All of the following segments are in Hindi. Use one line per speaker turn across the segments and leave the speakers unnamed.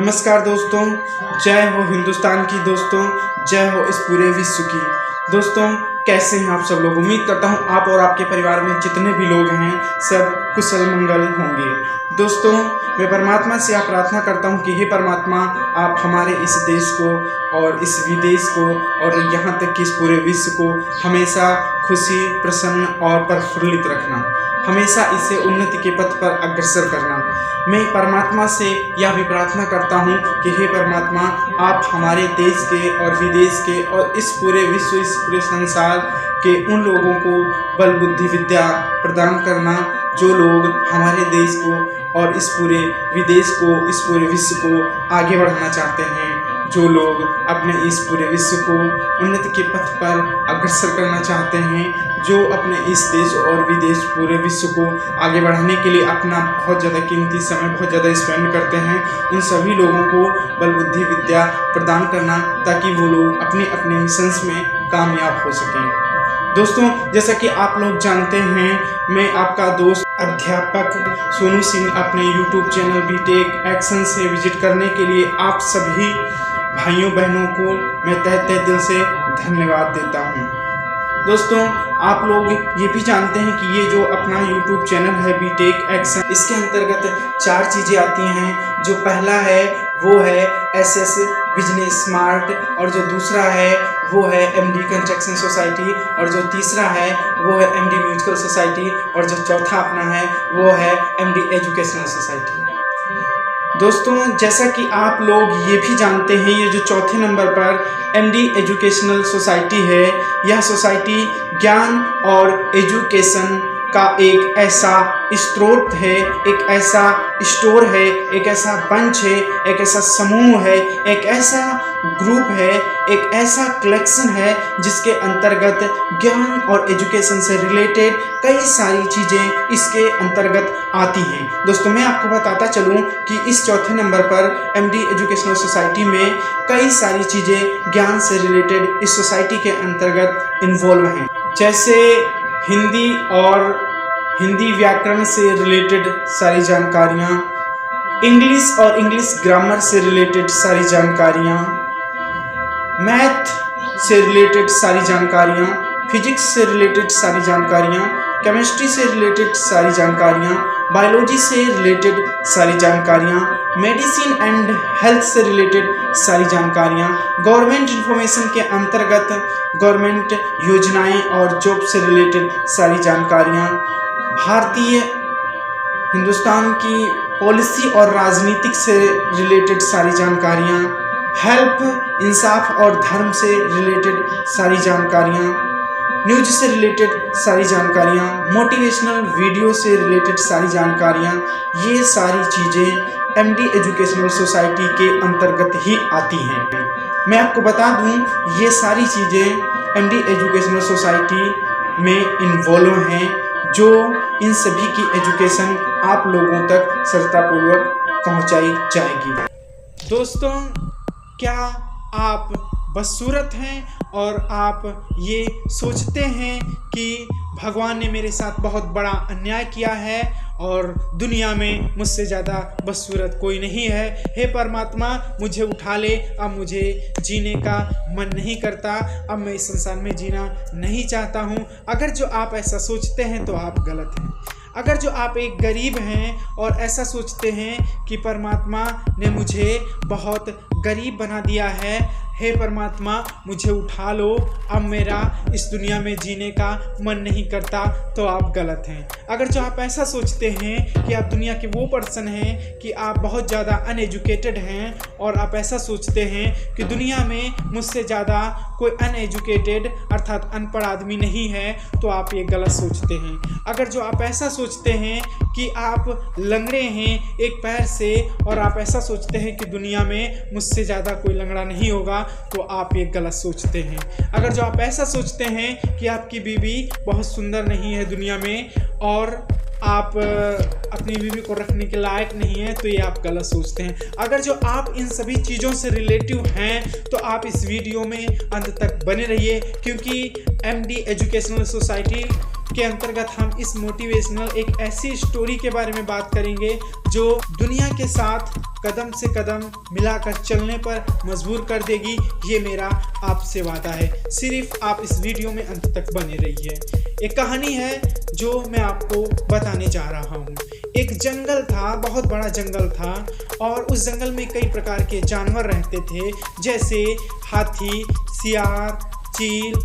नमस्कार दोस्तों, जय हो हिंदुस्तान की दोस्तों, जय हो इस पूरे विश्व की। दोस्तों कैसे हैं आप सब लोग। उम्मीद करता हूं आप और आपके परिवार में जितने भी लोग हैं सब कुशल मंगल होंगे। दोस्तों मैं परमात्मा से आप प्रार्थना करता हूं कि हे परमात्मा, आप हमारे इस देश को और इस विदेश को और यहाँ तक कि इस पूरे विश्व को हमेशा खुशी, प्रसन्न और प्रफुल्लित रखना, हमेशा इसे उन्नति के पथ पर अग्रसर करना। मैं परमात्मा से यह भी प्रार्थना करता हूँ कि हे परमात्मा, आप हमारे देश के और विदेश के और इस पूरे विश्व, इस पूरे संसार के उन लोगों को बल बुद्धि विद्या प्रदान करना जो लोग हमारे देश को और इस पूरे विदेश को, इस पूरे विश्व को आगे बढ़ाना चाहते हैं, जो लोग अपने इस पूरे विश्व को उन्नति के पथ पर अग्रसर करना चाहते हैं, जो अपने इस देश और विदेश पूरे विश्व को आगे बढ़ाने के लिए अपना बहुत ज़्यादा कीमती समय बहुत ज़्यादा स्पेंड करते हैं, उन सभी लोगों को बल बुद्धि विद्या प्रदान करना ताकि वो लोग अपने अपने मिशंस में कामयाब हो सकें। दोस्तों जैसा कि आप लोग जानते हैं, मैं आपका दोस्त अध्यापक सोनू सिंह अपने YouTube चैनल बीटेक एक्शन से विजिट करने के लिए आप सभी भाइयों बहनों को मैं तहे दिल से धन्यवाद देता हूं। दोस्तों आप लोग ये भी जानते हैं कि ये जो अपना YouTube चैनल है बीटेक एक्शन, इसके अंतर्गत 4 चीज़ें आती हैं। जो पहला है वो है SS बिजनेस स्मार्ट, और जो दूसरा है वो है MD कंस्ट्रक्शन सोसाइटी, और जो तीसरा है वो है MD म्यूजिकल सोसाइटी, और जो चौथा अपना है वो है MD एजुकेशनल सोसाइटी। दोस्तों जैसा कि आप लोग ये भी जानते हैं, ये जो चौथे नंबर पर MD एजुकेशनल सोसाइटी है, यह सोसाइटी ज्ञान और एजुकेशन का एक ऐसा स्रोत है, एक ऐसा स्टोर है, एक ऐसा मंच है, एक ऐसा समूह है, एक ऐसा ग्रुप है, एक ऐसा कलेक्शन है जिसके अंतर्गत ज्ञान और एजुकेशन से रिलेटेड कई सारी चीज़ें इसके अंतर्गत आती हैं। दोस्तों मैं आपको बताता चलूं कि इस चौथे नंबर पर MD एजुकेशनल सोसाइटी में कई सारी चीज़ें ज्ञान से रिलेटेड इस सोसाइटी के अंतर्गत इन्वॉल्व हैं, जैसे हिंदी व्याकरण से रिलेटेड सारी जानकारियाँ, इंग्लिश और इंग्लिश ग्रामर से रिलेटेड सारी जानकारियाँ, मैथ से रिलेटेड सारी जानकारियाँ, फिजिक्स से रिलेटेड सारी जानकारियाँ, केमिस्ट्री से रिलेटेड सारी जानकारियाँ, बायोलॉजी से रिलेटेड सारी जानकारियाँ, मेडिसिन एंड हेल्थ से रिलेटेड सारी जानकारियाँ, गवर्नमेंट इंफॉर्मेशन के अंतर्गत गवर्नमेंट योजनाएं और जॉब से रिलेटेड सारी जानकारियाँ, भारतीय हिंदुस्तान की पॉलिसी और राजनीतिक से रिलेटेड सारी जानकारियाँ, हेल्प, इंसाफ और धर्म से रिलेटेड सारी जानकारियाँ, न्यूज से रिलेटेड सारी जानकारियाँ, मोटिवेशनल वीडियो से रिलेटेड सारी जानकारियाँ, ये सारी चीज़ें MD एजुकेशनल सोसाइटी के अंतर्गत ही आती हैं। मैं आपको बता दूं, ये सारी चीज़ें MD एजुकेशनल सोसाइटी में इन्वॉल्व हैं, जो इन सभी की एजुकेशन आप लोगों तक सरलतापूर्वक पहुंचाई जाएगी। दोस्तों क्या आप बदसूरत हैं और आप ये सोचते हैं कि भगवान ने मेरे साथ बहुत बड़ा अन्याय किया है और दुनिया में मुझसे ज़्यादा बदसूरत कोई नहीं है। हे परमात्मा मुझे उठा ले, अब मुझे जीने का मन नहीं करता, अब मैं इस संसार में जीना नहीं चाहता हूँ। अगर जो आप ऐसा सोचते हैं तो आप गलत हैं। अगर जो आप एक गरीब हैं और ऐसा सोचते हैं कि परमात्मा ने मुझे बहुत गरीब बना दिया है, हे परमात्मा मुझे उठा लो, अब मेरा इस दुनिया में जीने का मन नहीं करता, तो आप गलत हैं। अगर जो आप ऐसा सोचते हैं कि आप दुनिया के वो पर्सन हैं कि आप बहुत ज़्यादा अनएजुकेटेड हैं और आप ऐसा सोचते हैं कि दुनिया में मुझसे ज़्यादा कोई अनएजुकेटेड अर्थात अनपढ़ आदमी नहीं है, तो आप ये गलत सोचते हैं। अगर जो आप ऐसा सोचते हैं कि आप लंगड़े हैं एक पैर से और आप ऐसा सोचते हैं कि दुनिया में मुझसे ज़्यादा कोई लंगड़ा नहीं होगा, तो आप ये गलत सोचते हैं। अगर जो आप ऐसा सोचते हैं कि आपकी बीवी बहुत सुंदर नहीं है दुनिया में और आप अपनी बीवी को रखने के लायक नहीं है, तो ये आप गलत सोचते हैं। अगर जो आप इन सभी चीज़ों से रिलेटिव हैं तो आप इस वीडियो में अंत तक बने रहिए, क्योंकि MD एजुकेशनल सोसाइटी के अंतर्गत हम इस मोटिवेशनल एक ऐसी स्टोरी के बारे में बात करेंगे जो दुनिया के साथ कदम से कदम मिलाकर चलने पर मजबूर कर देगी। ये मेरा आपसे वादा है। सिर्फ आप इस वीडियो में अंत तक बने रहिए। एक कहानी है जो मैं आपको बताने जा रहा हूँ। एक जंगल था, बहुत बड़ा जंगल था, और उस जंगल में कई प्रकार के जानवर रहते थे, जैसे हाथी, सियार, चील,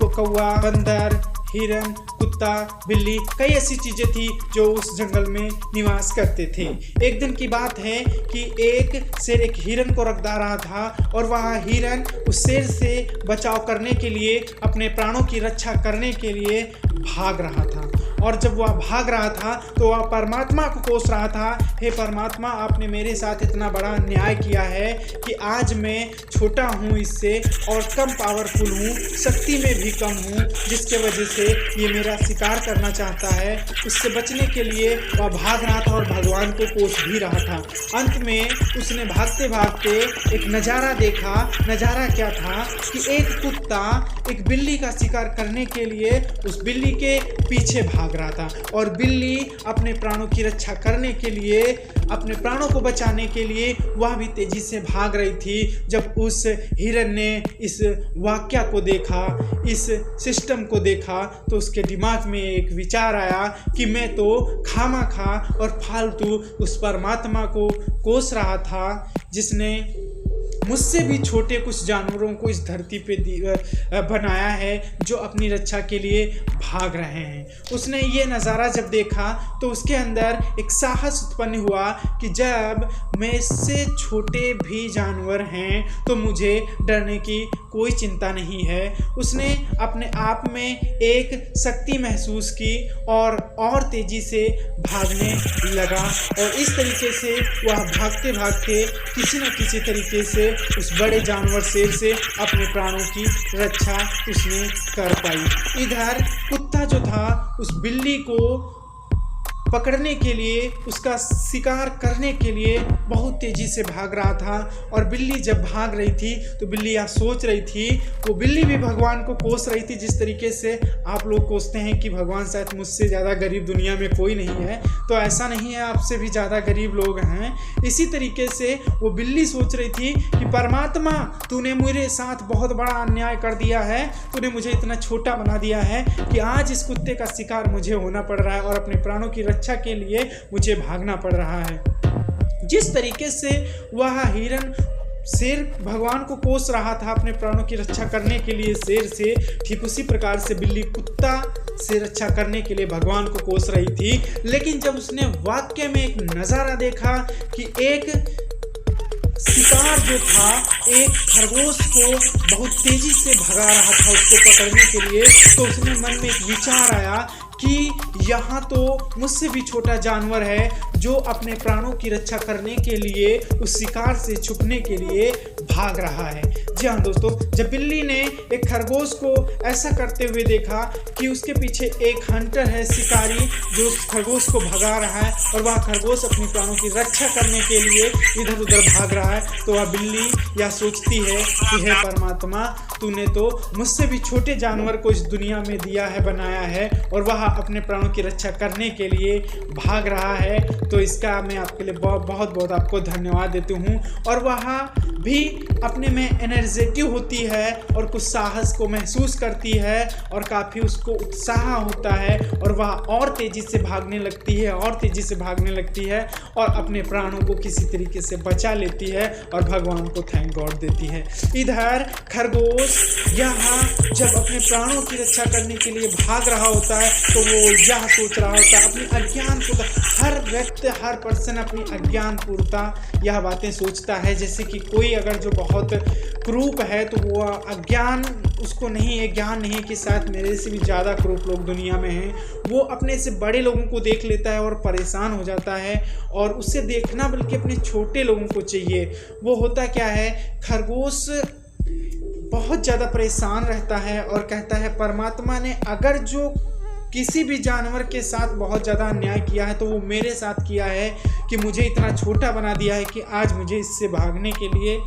कौवा, बंदर, हिरन, कुत्ता, बिल्ली, कई ऐसी चीजें थी जो उस जंगल में निवास करते थे। एक दिन की बात है कि एक शेर एक हिरन को रगड़ा रहा था और वह हिरन उस शेर से बचाव करने के लिए, अपने प्राणों की रक्षा करने के लिए भाग रहा था। और जब वह भाग रहा था तो वह परमात्मा को कोस रहा था, हे परमात्मा, आपने मेरे साथ इतना बड़ा अन्याय किया है कि आज मैं छोटा हूँ इससे और कम पावरफुल हूँ, शक्ति में भी कम हूँ, जिसके वजह से ये मेरा शिकार करना चाहता है। उससे बचने के लिए वह भाग रहा था और भगवान को कोस भी रहा था। अंत में उसने भागते भागते एक नज़ारा देखा। नज़ारा क्या था कि एक कुत्ता एक बिल्ली का शिकार करने के लिए उस बिल्ली के पीछे भाग रहा था, और बिल्ली अपने प्राणों की रक्षा करने के लिए, अपने प्राणों को बचाने के लिए वह भी तेजी से भाग रही थी। जब उस हिरन ने इस वाक्य को देखा, इस सिस्टम को देखा, तो उसके दिमाग में एक विचार आया कि मैं तो खामखा और फालतू उस परमात्मा को कोस रहा था, जिसने मुझसे भी छोटे कुछ जानवरों को इस धरती पे बनाया है जो अपनी रक्षा के लिए भाग रहे हैं। उसने ये नज़ारा जब देखा तो उसके अंदर एक साहस उत्पन्न हुआ कि जब मैं से छोटे भी जानवर हैं तो मुझे डरने की कोई चिंता नहीं है। उसने अपने आप में एक शक्ति महसूस की और तेज़ी से भागने लगा, और इस तरीके से वह भागते भागते किसी न किसी तरीके से उस बड़े जानवर शेर से अपने प्राणों की रक्षा उसने कर पाई। इधर कुत्ता जो था उस बिल्ली को पकड़ने के लिए, उसका शिकार करने के लिए बहुत तेज़ी से भाग रहा था। और बिल्ली जब भाग रही थी तो बिल्ली यह सोच रही थी, वो बिल्ली भी भगवान को कोस रही थी जिस तरीके से आप लोग कोसते हैं कि भगवान शायद मुझसे ज़्यादा गरीब दुनिया में कोई नहीं है। तो ऐसा नहीं है, आपसे भी ज़्यादा गरीब लोग हैं। इसी तरीके से वो बिल्ली सोच रही थी कि परमात्मा, तूने मेरे साथ बहुत बड़ा अन्याय कर दिया है, तूने मुझे इतना छोटा बना दिया है कि आज इस कुत्ते का शिकार मुझे होना पड़ रहा है और अपने प्राणों की रक्षा के लिए मुझे भागना पड़ रहा है। जिस तरीके से वह हिरन शेर भगवान को कोस रहा था अपने प्राणों की रक्षा करने के लिए शेर से, ठीक उसी प्रकार से बिल्ली कुत्ता से रक्षा करने के लिए भगवान को कोस रही थी। लेकिन जब उसने वाक्य में एक नज़ारा देखा कि एक शिकार जो था एक खरगोश को बहुत तेजी से भगा रहा था उसको पकड़ने के लिए, तो उसने मन में एक विचार आया कि यहाँ तो मुझसे भी छोटा जानवर है जो अपने प्राणों की रक्षा करने के लिए उस शिकार से छुपने के लिए भाग रहा है। जी हाँ दोस्तों, जब बिल्ली ने एक खरगोश को ऐसा करते हुए देखा कि उसके पीछे एक हंटर है, शिकारी, जो उस खरगोश को भगा रहा है और वह खरगोश अपनी प्राणों की रक्षा करने के लिए इधर उधर भाग रहा है, तो वह बिल्ली यह सोचती है कि हे परमात्मा, तूने तो मुझसे भी छोटे जानवर को इस दुनिया में दिया है, बनाया है, और वह अपने प्राणों की रक्षा करने के लिए भाग रहा है, तो इसका मैं आपके लिए बहुत बहुत आपको धन्यवाद देती हूँ। और वह भी अपने में एनर्जेटिव होती है और कुछ साहस को महसूस करती है और काफ़ी उसको उत्साह होता है, और वह और तेज़ी से भागने लगती है और तेज़ी से भागने लगती है और अपने प्राणों को किसी तरीके से बचा लेती है और भगवान को थैंक गॉड देती है। इधर खरगोश यहाँ जब अपने प्राणों की रक्षा करने के लिए भाग रहा होता है तो वो यह सोच रहा होता है, अपनी अज्ञानपूर्ता, हर व्यक्ति, हर पर्सन अपनी अज्ञानपूर्ता यह बातें सोचता है। जैसे कि कोई अगर जो बहुत क्रूप है तो वो अज्ञान उसको नहीं है, ज्ञान नहीं है कि शायद मेरे से भी ज़्यादा क्रूप लोग दुनिया में हैं, वो अपने से बड़े लोगों को देख लेता है और परेशान हो जाता है, और उससे देखना बल्कि अपने छोटे लोगों को चाहिए। वो होता क्या है, खरगोश बहुत ज़्यादा परेशान रहता है और कहता है परमात्मा ने अगर जो किसी भी जानवर के साथ बहुत ज़्यादा अन्याय किया है तो वो मेरे साथ किया है कि मुझे इतना छोटा बना दिया है कि आज मुझे इससे भागने के लिए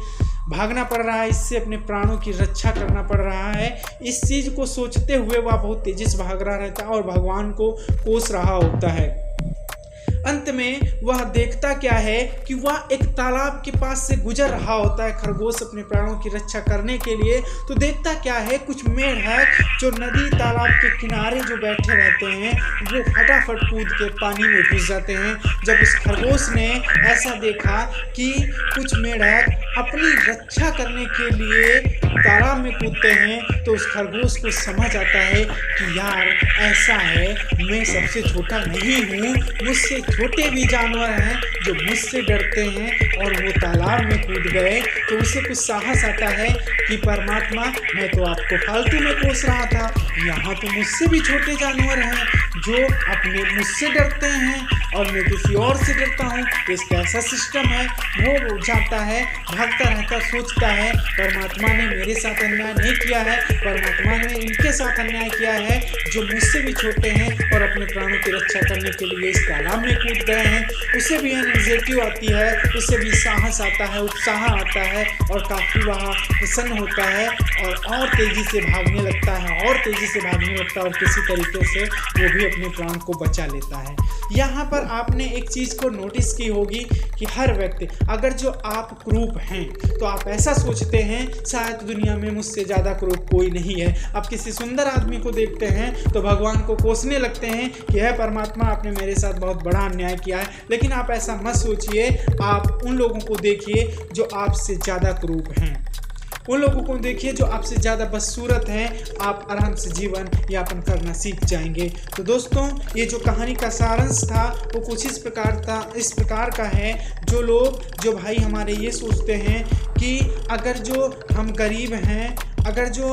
भागना पड़ रहा है, इससे अपने प्राणों की रक्षा करना पड़ रहा है। इस चीज़ को सोचते हुए वह बहुत तेजी से भाग रहा रहता है और भगवान को कोस रहा होता है। अंत में वह देखता क्या है कि वह एक तालाब के पास से गुजर रहा होता है खरगोश अपने प्राणों की रक्षा करने के लिए। तो देखता क्या है, कुछ मेंढक जो नदी तालाब के किनारे जो बैठे रहते हैं वो फटाफट कूद के पानी में घुस जाते हैं। जब उस खरगोश ने ऐसा देखा कि कुछ मेंढक अपनी रक्षा करने के लिए तालाब में कूदते हैं तो उस खरगोश को समझ आता है कि यार ऐसा है, मैं सबसे छोटा नहीं हूँ, मुझसे छोटे भी जानवर हैं जो मुझसे डरते हैं और वो तालाब में कूद गए। तो उसे कुछ साहस आता है कि परमात्मा, मैं तो आपको फालतू में कोस रहा था, यहाँ तो मुझसे भी छोटे जानवर हैं जो अपने मुझसे डरते हैं और मैं किसी और से डरता हूँ। तो इसका ऐसा सिस्टम है। वो जाता है, भागता रहता, सोचता है परमात्मा ने मेरे साथ अन्याय नहीं किया है, परमात्मा ने इनके साथ अन्याय किया है जो मुझसे भी छोटे हैं और अपने प्राणों की रक्षा करने के लिए इस तालाब में कूद गए हैं। उसे भी एंग्जाइटी आती है, उसे भी साहस आता है, उत्साह आता है और काफ़ी वह प्रसन्न होता है और तेज़ी से भागने लगता है और तेज़ी से भागने लगता है और किसी तरीके से वो भी अपने प्राण को बचा लेता है। यहाँ पर आपने एक चीज़ को नोटिस की होगी कि हर व्यक्ति, अगर जो आप क्रूप हैं तो आप ऐसा सोचते हैं शायद दुनिया में मुझसे ज़्यादा क्रूप कोई नहीं है। आप किसी सुंदर आदमी को देखते हैं तो भगवान को कोसने लगते हैं कि है परमात्मा, आपने मेरे साथ बहुत बड़ा अन्याय किया है। लेकिन आप ऐसा मत सोचिए, आप उन लोगों को देखिए जो आपसे ज़्यादा क्रूप हैं, उन लोगों को देखिए जो आपसे ज़्यादा बदसूरत हैं, आप आराम से जीवन यापन करना सीख जाएंगे। तो दोस्तों, ये जो कहानी का सारांश था वो कुछ इस प्रकार का है। जो भाई हमारे ये सोचते हैं कि अगर जो हम गरीब हैं, अगर जो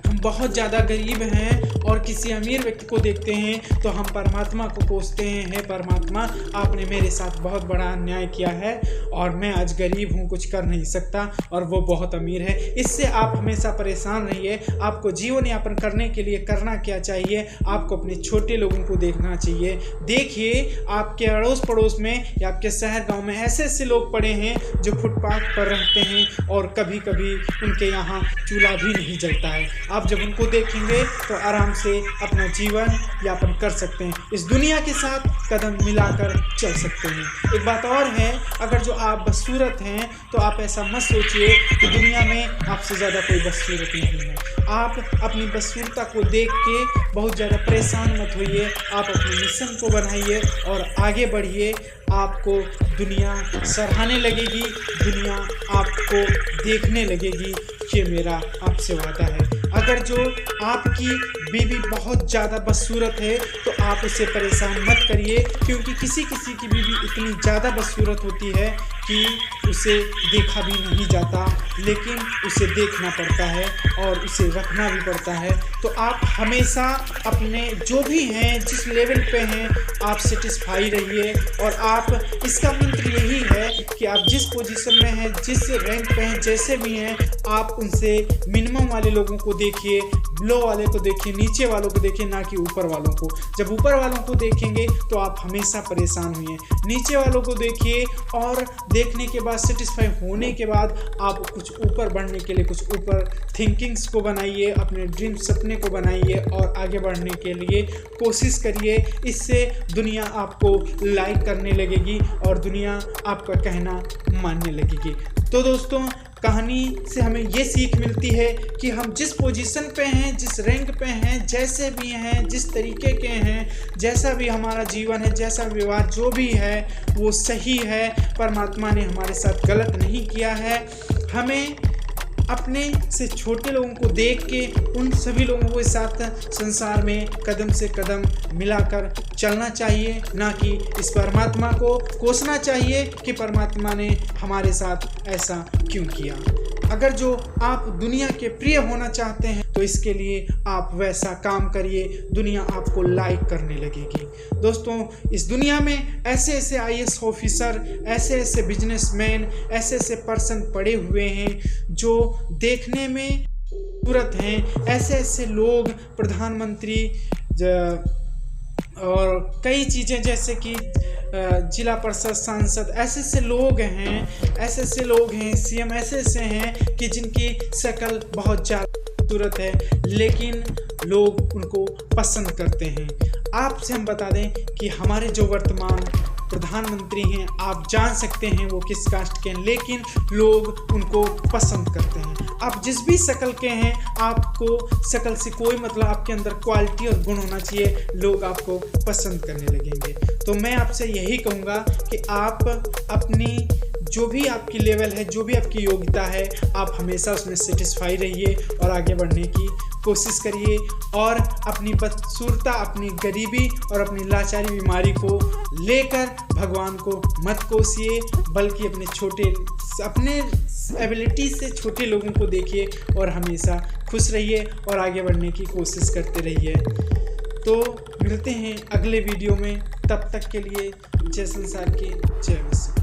हम बहुत ज़्यादा गरीब हैं और किसी अमीर व्यक्ति को देखते हैं तो हम परमात्मा को कोसते हैं, हे परमात्मा, आपने मेरे साथ बहुत बड़ा अन्याय किया है और मैं आज गरीब हूँ, कुछ कर नहीं सकता और वो बहुत अमीर है। इससे आप हमेशा परेशान रहिए। आपको जीवन यापन करने के लिए करना क्या चाहिए, आपको अपने छोटे लोगों को देखना चाहिए। देखिए, आपके अड़ोस पड़ोस में या आपके शहर गाँव में ऐसे ऐसे लोग पड़े हैं जो फुटपाथ पर रहते हैं और कभी कभी उनके यहाँ चूल्हा भी नहीं जलता है। आप जब उनको देखेंगे तो आराम से अपना जीवन यापन कर सकते हैं, इस दुनिया के साथ कदम मिलाकर चल सकते हैं। एक बात और है, अगर जो आप बदसूरत हैं तो आप ऐसा मत सोचिए कि दुनिया में आपसे ज़्यादा कोई बदसूरत नहीं है। आप अपनी बदसूरता को देख के बहुत ज़्यादा परेशान मत होइए। आप अपने मिशन को बनाइए और आगे बढ़िए। आपको दुनिया सराहने लगेगी, दुनिया आपको देखने लगेगी। ये मेरा आपसे वादा है। अगर जो आपकी बीवी बहुत ज़्यादा बदसूरत है तो आप उसे परेशान मत करिए, क्योंकि किसी किसी की बीवी इतनी ज़्यादा बदसूरत होती है कि उसे देखा भी नहीं जाता, लेकिन उसे देखना पड़ता है और उसे रखना भी पड़ता है। तो आप हमेशा अपने जो भी हैं, जिस लेवल पे हैं, आप सेटिस्फाई रहिए। और आप, इसका मंत्र यही है कि आप जिस पोजीशन में हैं, जिस रैंक पे हैं, जैसे भी हैं, आप उनसे मिनिमम वाले लोगों को देखिए, लो वाले को देखिए, नीचे वालों को देखिए, ना कि ऊपर वालों को। जब ऊपर वालों को देखेंगे तो आप हमेशा परेशान हुए। नीचे वालों को देखिए और देखने के बाद, सेटिस्फाई होने के बाद, आप कुछ ऊपर बढ़ने के लिए कुछ ऊपर थिंकिंग्स को बनाइए, अपने ड्रीम सपने को बनाइए और आगे बढ़ने के लिए कोशिश करिए। इससे दुनिया आपको लाइक करने लगेगी और दुनिया आपका कहना मानने लगेगी। तो दोस्तों, कहानी से हमें ये सीख मिलती है कि हम जिस पोजीशन पे हैं, जिस रैंक पे हैं, जैसे भी हैं, जिस तरीके के हैं, जैसा भी हमारा जीवन है, जैसा व्यवहार जो भी है वो सही है। परमात्मा ने हमारे साथ गलत नहीं किया है। हमें अपने से छोटे लोगों को देख के उन सभी लोगों के साथ संसार में कदम से कदम मिलाकर चलना चाहिए, ना कि इस परमात्मा को कोसना चाहिए कि परमात्मा ने हमारे साथ ऐसा क्यों किया। अगर जो आप दुनिया के प्रिय होना चाहते हैं तो इसके लिए आप वैसा काम करिए, दुनिया आपको लाइक करने लगेगी। दोस्तों, इस दुनिया में ऐसे ऐसे IAS ऑफिसर, ऐसे ऐसे बिजनेसमैन, ऐसे ऐसे पर्सन पड़े हुए हैं जो देखने में खूबसूरत हैं। ऐसे ऐसे लोग, प्रधानमंत्री, और कई चीज़ें जैसे कि जिला परिषद सांसद ऐसे लोग हैं, सीएम ऐसे हैं कि जिनकी शक्ल बहुत ज़्यादा खूबसूरत है, लेकिन लोग उनको पसंद करते हैं। आपसे हम बता दें कि हमारे जो वर्तमान प्रधानमंत्री हैं, आप जान सकते हैं वो किस कास्ट के हैं, लेकिन लोग उनको पसंद करते हैं। आप जिस भी शक्ल के हैं, आपको शक्ल से कोई मतलब, आपके अंदर क्वालिटी और गुण होना चाहिए, लोग आपको पसंद करने लगेंगे। तो मैं आपसे यही कहूँगा कि आप अपनी जो भी आपकी लेवल है, जो भी आपकी योग्यता है, आप हमेशा उसमें सेटिस्फाई रहिए और आगे बढ़ने की कोशिश करिए। और अपनी बदसूरता, अपनी गरीबी और अपनी लाचारी बीमारी को लेकर भगवान को मत कोसिए, बल्कि अपने एबिलिटी से छोटे लोगों को देखिए और हमेशा खुश रहिए और आगे बढ़ने की कोशिश करते रहिए। तो मिलते हैं अगले वीडियो में, तब तक के लिए जय संसार की जय विश्व।